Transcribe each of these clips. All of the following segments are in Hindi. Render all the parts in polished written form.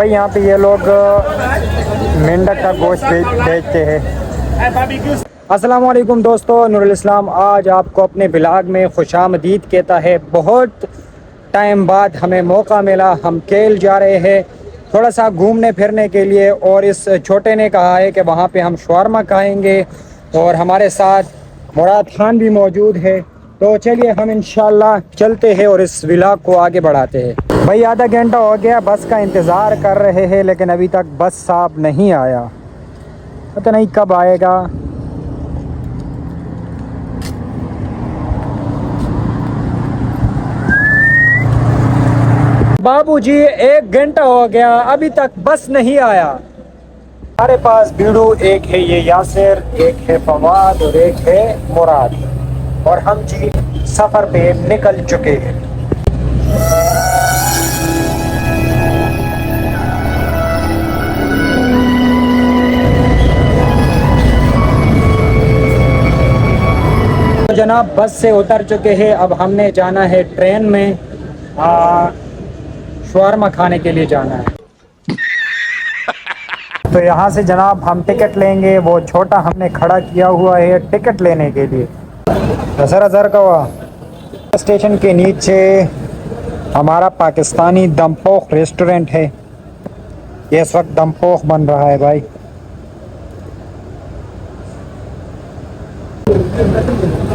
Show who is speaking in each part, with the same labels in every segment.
Speaker 1: भाई यहाँ पे ये लोग मेंढक का गोश्त बेचते हैं। अस्सलाम वालेकुम दोस्तों, नूरुल इस्लाम आज आपको अपने ब्लॉग में खुशामदीद कहता है। बहुत टाइम बाद हमें मौका मिला, हम केल जा रहे हैं थोड़ा सा घूमने फिरने के लिए, और इस छोटे ने कहा है कि वहाँ पे हम शवारमा खाएंगे और हमारे साथ मुराद खान भी मौजूद है। तो चलिए हम इंशाल्लाह चलते हैं और इस व्लॉग को आगे बढ़ाते हैं। भाई आधा घंटा हो गया, बस का इंतज़ार कर रहे हैं, लेकिन अभी तक बस साहब नहीं आया, पता नहीं कब आएगा। बाबूजी 1 घंटा हो गया, अभी तक बस नहीं आया। हमारे पास बीड़ू, एक है ये यासिर, एक है फवाद और एक है मुराद, और हम जी सफ़र पे निकल चुके हैं। तो जनाब बस से उतर चुके हैं, अब हमने जाना है ट्रेन में, शवारमा खाने के लिए जाना है। तो यहाँ से जनाब हम टिकट लेंगे, वो छोटा हमने खड़ा किया हुआ है टिकट लेने के लिए। 10,000 का हुआ। स्टेशन के नीचे हमारा पाकिस्तानी दमपोख रेस्टोरेंट है, ये इस वक्त दमपोख बन रहा है भाई।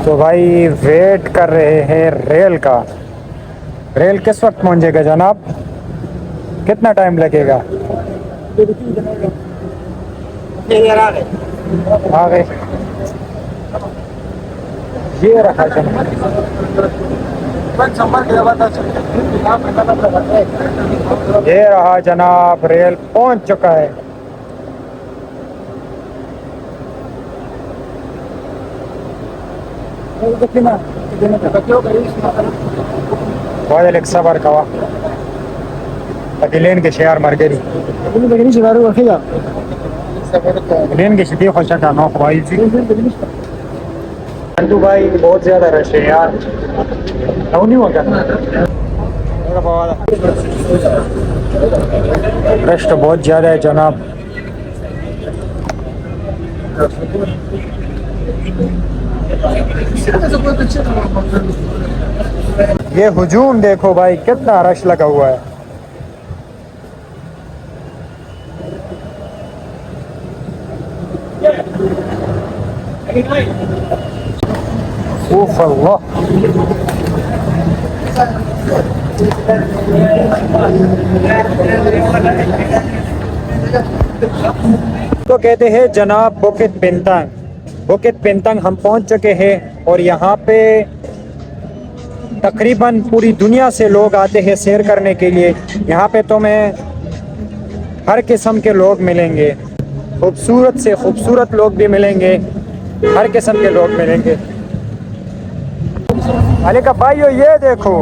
Speaker 1: तो भाई वेट कर रहे हैं रेल का। रेल किस वक्त पहुंचेगा जनाब, कितना टाइम लगेगा? आ गए, ये रखा ये रहा जनाब, रेल पहुंच चुका है। वालेकुम सबर कवा अदिलेन के शेयर मर गई लेन के शदी खुश का नो भाई जी। अंडू भाई बहुत ज्यादा रश है यार, नहीं होगा रश तो बहुत ज्यादा है जनाब। ये हुजूम देखो भाई, कितना रश लगा हुआ है। उफ अल्लाह, तो कहते हैं जनाब बुकित बिंतंग। बुकित बिंतंग हम पहुंच चुके हैं, और यहाँ पे तकरीबन पूरी दुनिया से लोग आते हैं सैर करने के लिए। यहाँ पे तुम्हें हर किस्म के लोग मिलेंगे, खूबसूरत से खूबसूरत लोग भी मिलेंगे, हर किस्म के लोग मिलेंगे। अली का भाइयों ये देखो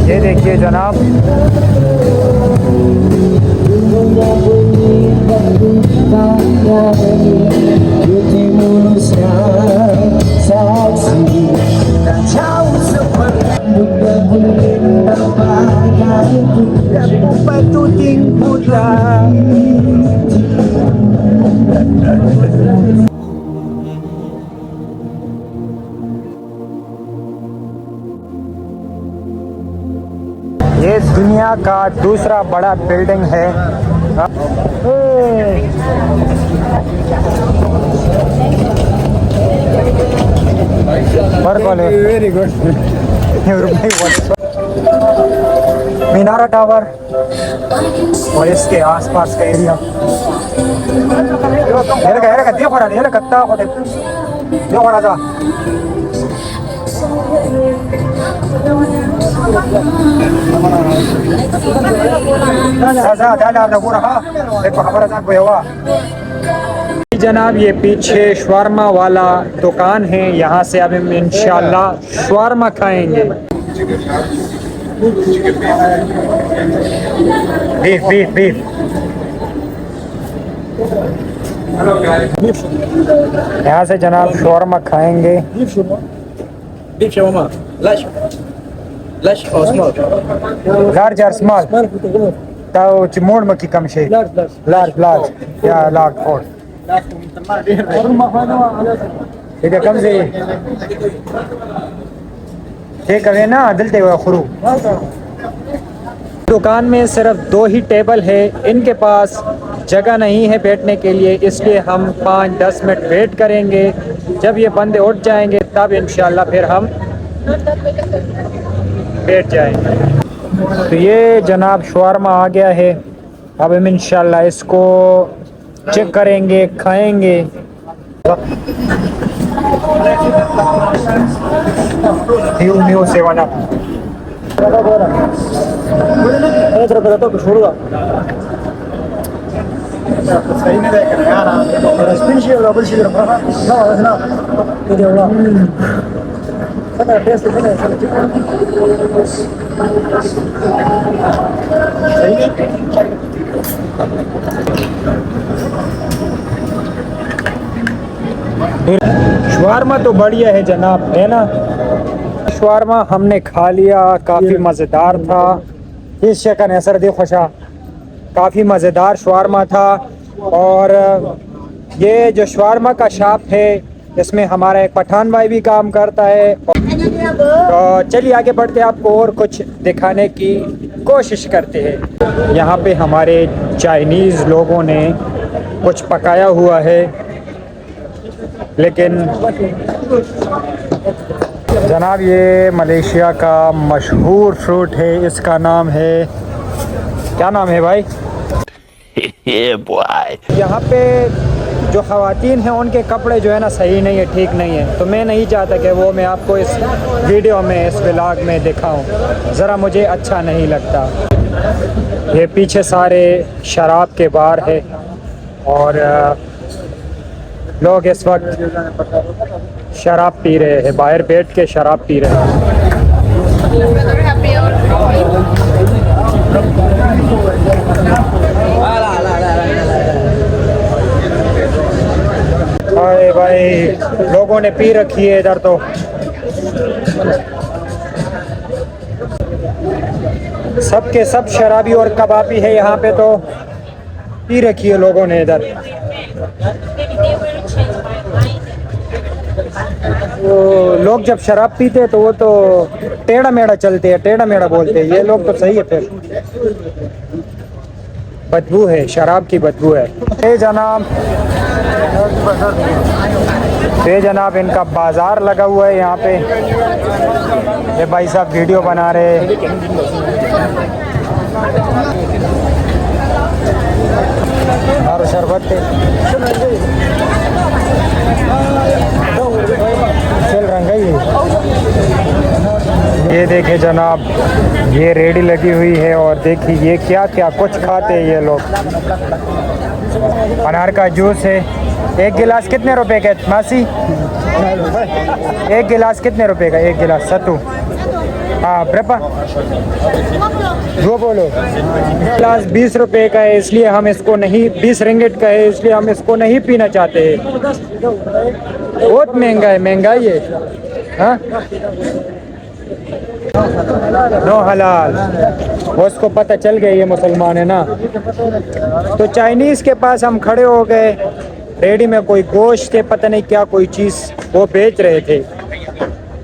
Speaker 1: ये देखिए जनाब, ये दुनिया का दूसरा बड़ा बिल्डिंग है। वेरी गुड मीनारा टावर और इसके आसपास का एरिया। जनाब ये पीछे शवारमा वाला दुकान है, यहाँ से अब हम इंशाल्लाह शवारमा खाएंगे। बीफ बीफ बीफ यहाँ से जनाब शौरमा खाएंगे।
Speaker 2: Beef shawarma. Large or small?
Speaker 1: Large और स्मॉल तो चिमोड़ मक्की कम शे लार्ज या लार्ज फोर ठीक है कम से ठीक है ना दिलते हुए खुरू। दुकान में सिर्फ 2 ही टेबल है, इनके पास जगह नहीं है बैठने के लिए, इसलिए हम 5-10 मिनट वेट करेंगे। जब ये बंदे उठ जाएंगे तब इंशाल्लाह फिर हम बैठ जाएंगे। तो ये जनाब शवारमा आ गया है, अब हम इंशाल्लाह इसको चेक करेंगे, खाएंगे। न्यू सेवन अप सही नहीं देख रहे यार शवारमा तो बढ़िया है जनाब, है ना। शवारमा हमने खा लिया, काफ़ी मज़ेदार था। इस शक्ल असर दे खुशा, काफ़ी मज़ेदार शवारमा था। और ये जो शवारमा का शॉप है इसमें हमारा एक पठान भाई भी काम करता है। तो चलिए आगे बढ़ते हैं, आपको और कुछ दिखाने की कोशिश करते हैं। यहाँ पे हमारे चाइनीज़ लोगों ने कुछ पकाया हुआ है, लेकिन जनाब ये मलेशिया का मशहूर फ्रूट है, इसका नाम है, क्या नाम है भाई? यहाँ पे जो ख़वातीन हैं उनके कपड़े जो है ना सही नहीं है, ठीक नहीं है, तो मैं नहीं चाहता कि वो मैं आपको इस वीडियो में, इस व्लॉग में दिखाऊं, ज़रा मुझे अच्छा नहीं लगता। ये पीछे सारे शराब के बार है और लोग इस वक्त शराब पी रहे हैं, बाहर बैठ के शराब पी रहे हैं। अरे भाई लोगों ने पी रखी है इधर, तो सबके सब शराबी और कबाबी है यहाँ पे, तो पी रखी है लोगों ने इधर। वो लोग जब शराब पीते हैं तो वो तो टेढ़ा मेढ़ा चलते हैं, टेढ़ा मेढ़ा बोलते हैं। ये लोग तो सही है, फिर बदबू है, शराब की बदबू है। ये जनाब इनका बाजार लगा हुआ है यहाँ पे। ये भाई साहब वीडियो बना रहे हैं। और शरबत चल रंगा ही। ये देखे जनाब, ये रेडी लगी हुई है और देखिए ये क्या क्या कुछ खाते हैं ये लोग। अनार का जूस है, एक गिलास कितने रुपए का मासी? एक गिलास कितने रुपए का? एक गिलास सत्तू, हाँ ब्रपा जो बोलो। गिलास 20 रुपए का है, इसलिए हम इसको नहीं, 20 रिंगिट का है, इसलिए हम इसको नहीं पीना चाहते हैं। बहुत महंगा है, महंगाई है। हाँ नो हलाल, उसको पता चल गया ये मुसलमान है ना। तो चाइनीज़ के पास हम खड़े हो गए, रेडी में कोई गोश्त है, पता नहीं क्या कोई चीज़ वो बेच रहे थे।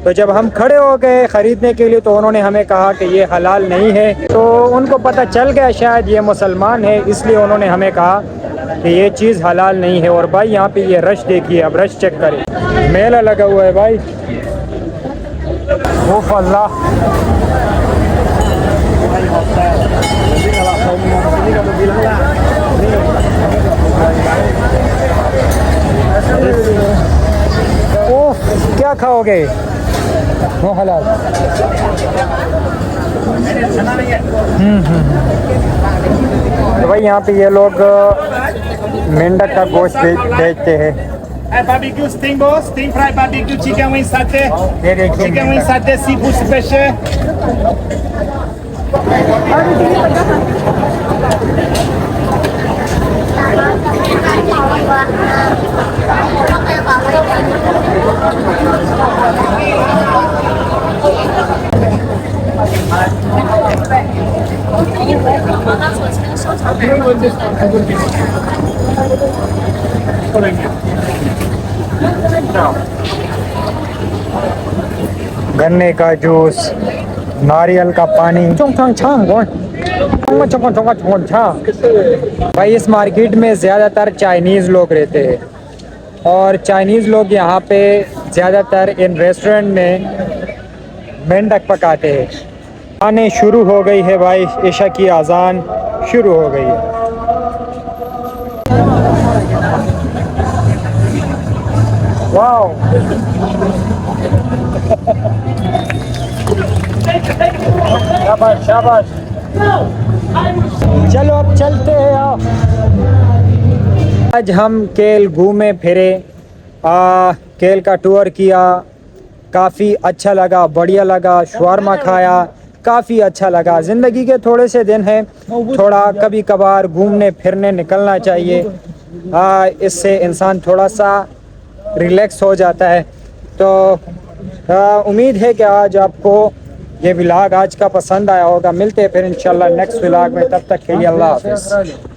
Speaker 1: तो जब हम खड़े हो गए ख़रीदने के लिए तो उन्होंने हमें कहा कि ये हलाल नहीं है। तो उनको पता चल गया शायद ये मुसलमान है, इसलिए उन्होंने हमें कहा कि ये चीज़ हलाल नहीं है। और भाई यहाँ पे ये रश देखिए, अब रश चेक करें, मेला लगा हुआ है भाई। ओफ अल्लाह, ओह क्या खाओगे? नो हलाल। तो भाई यहाँ पे ये लोग मेंढक का गोश्त बेचते हैं।
Speaker 3: Barbecue sting balls, sting fry barbecue, chicken wing satay,
Speaker 1: ये देखिए
Speaker 3: chicken wing satay, seafood special.
Speaker 1: गन्ने का जूस, नारियल का पानी। भाई इस मार्केट में ज़्यादातर चाइनीज़ लोग रहते हैं और चाइनीज़ लोग यहाँ पे ज़्यादातर इन रेस्टोरेंट में मेंढक पकाते हैं। आने शुरू हो गई है भाई, इशा की अजान शुरू हो गई है। वाओ शाबाश शाबाश। चलो अब चलते हैं आप। आज हम केल घूमे फिरे, केल का टूर किया, काफ़ी अच्छा लगा, बढ़िया लगा। शवारमा खाया, काफ़ी अच्छा लगा। ज़िंदगी के थोड़े से दिन हैं, थोड़ा कभी कभार घूमने फिरने निकलना चाहिए। इससे इंसान थोड़ा सा रिलैक्स हो जाता है। तो उम्मीद है कि आज आपको ये व्लॉग आज का पसंद आया होगा। मिलते हैं फिर इंशाल्लाह नेक्स्ट व्लॉग में, तब तक के लिए अल्लाह हाफ़िज़।